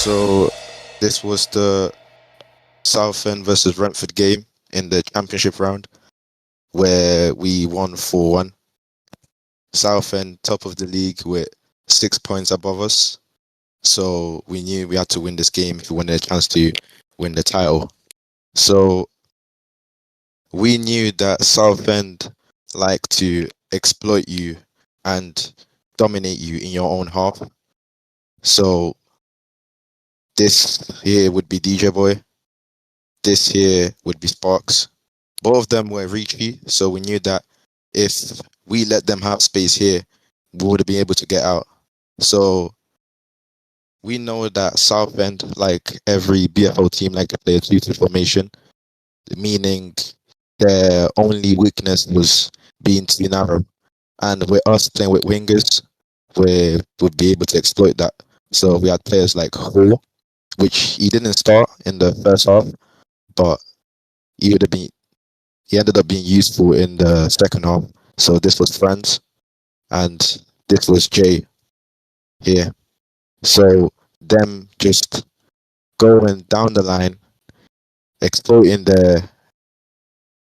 So this was the Southend versus Rentford game in the championship round where we won 4-1. Southend top of the league with 6 points above us. So we knew we had to win this game if we wanted a chance to win the title. So we knew that Southend like to exploit you and dominate you in your own half. So this here would be DJ Boy. This here would be Sparks. Both of them were reachy, so we knew that if we let them have space here, we would be able to get out. So we know that Southend, like every BFL team, like to play a 2-2 formation, meaning their only weakness was being too narrow. And with us playing with wingers, we would be able to exploit that. So we had players like Hall, which he didn't start in the first half, but he would have been he ended up being useful in the second half. So this was Franz and this was Jay here. So them just going down the line, exploiting the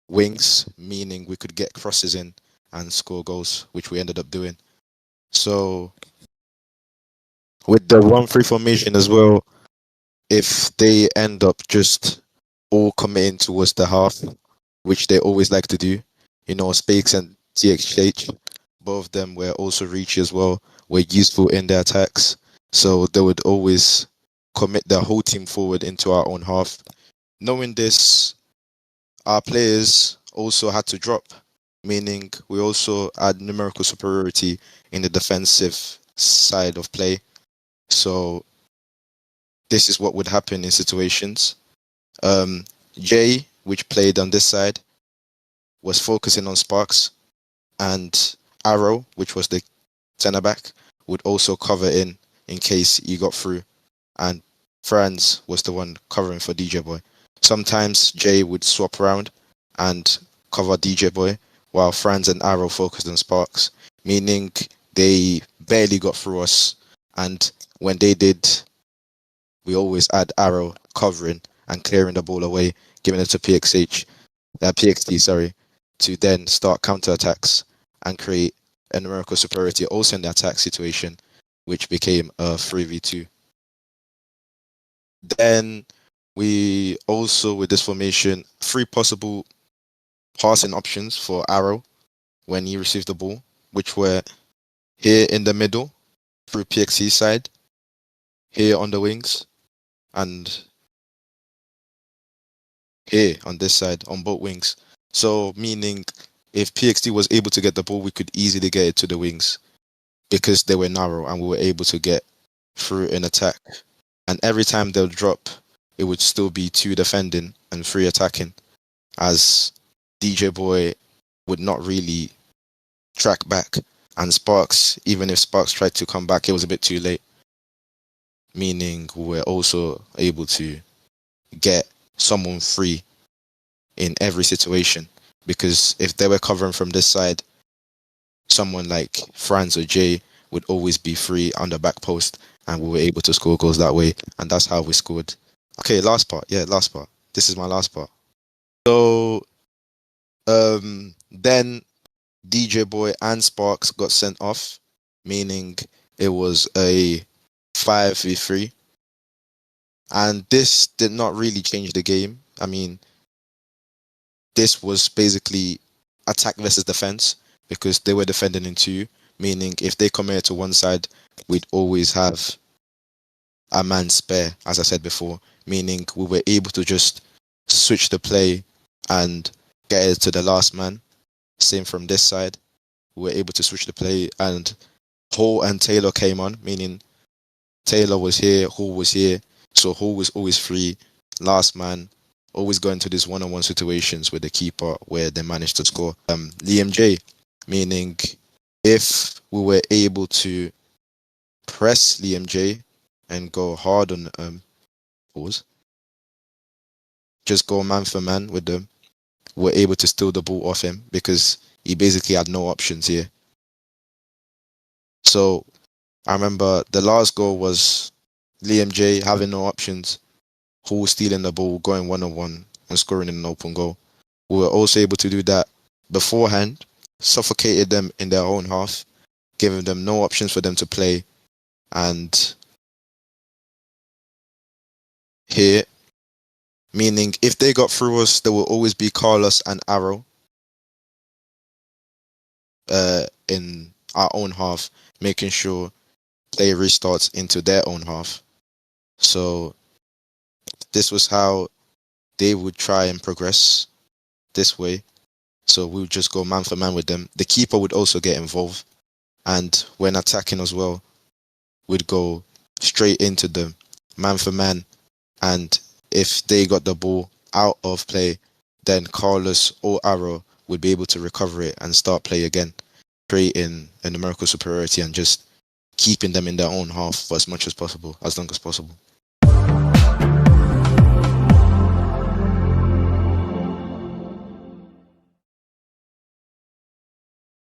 wings, meaning we could get crosses in and score goals, which we ended up doing. So with the 1-3 formation as well, if they end up just all committing towards the half, which they always like to do, Spakes and TXH, both of them were also reachy as well, were useful in their attacks. So they would always commit their whole team forward into our own half. Knowing this, our players also had to drop, meaning we also had numerical superiority in the defensive side of play. So this is what would happen in situations. Jay, which played on this side, was focusing on Sparks, and Arrow, which was the centre back, would also cover in case he got through, and Franz was the one covering for DJ Boy. Sometimes Jay would swap around and cover DJ Boy, while Franz and Arrow focused on Sparks, meaning they barely got through us, and when they did, we always had Arrow covering and clearing the ball away, giving it to PXD, to then start counter-attacks and create a numerical superiority also in the attack situation, which became a 3v2. Then we also, with this formation, 3 possible passing options for Arrow when he received the ball, which were here in the middle through PXC's side, here on the wings, and here on this side on both wings. So meaning if PXD was able to get the ball, we could easily get it to the wings because they were narrow and we were able to get through an attack. And every time they'll drop, it would still be 2 defending and 3 attacking, as DJ Boy would not really track back. And Sparks, even if Sparks tried to come back, it was a bit too late. Meaning we were also able to get someone free in every situation. Because if they were covering from this side, someone like Franz or Jay would always be free on the back post, and we were able to score goals that way. And that's how we scored. Okay, last part. This is my last part. So then DJ Boy and Sparks got sent off, meaning it was a 5v3. And this did not really change the game. I mean, this was basically attack versus defense because they were defending in 2, meaning if they committed to one side, we'd always have a man spare, as I said before, meaning we were able to just switch the play and get it to the last man. Same from this side. We were able to switch the play, and Hall and Taylor came on, meaning Taylor was here, Hall was here, so Hall was always free, last man, always going to these one-on-one situations with the keeper where they managed to score. Liam J, meaning if we were able to press Liam J and go hard on just go man for man with them, we're able to steal the ball off him because he basically had no options here. So I remember the last goal was Liam J having no options, Hall stealing the ball, going 1-on-1 and scoring an open goal. We were also able to do that beforehand, suffocated them in their own half, giving them no options for them to play. And here, meaning if they got through us, there will always be Carlos and Arrow in our own half, making sure play restarts into their own half. So this was how they would try and progress this way. So we would just go man for man with them. The keeper would also get involved. And when attacking as well, we'd go straight into them, man for man. And if they got the ball out of play, then Carlos or Arrow would be able to recover it and start play again, creating a numerical superiority and just keeping them in their own half for as much as possible, as long as possible.